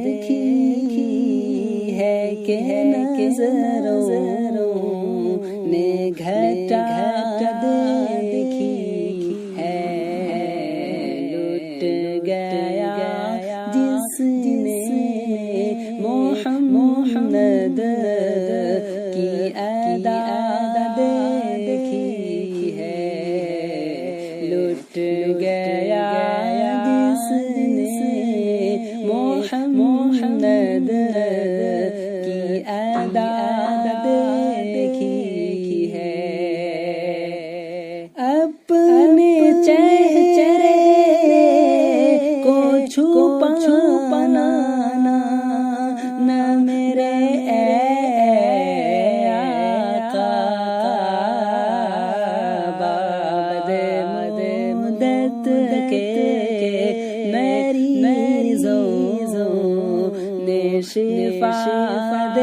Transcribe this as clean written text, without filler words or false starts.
دیکھی ہے کہ نظروں نے گھٹا دیکھی ہے، لٹ گیا جس نے محمد کی ادا دیکھی ہے، لٹ گیا جس نے محمد کی ادا دیکھی ہے، اپنے چہرے کو چھپانا نہ میرے آقا، بعد مدت کے مریضوں نے شفا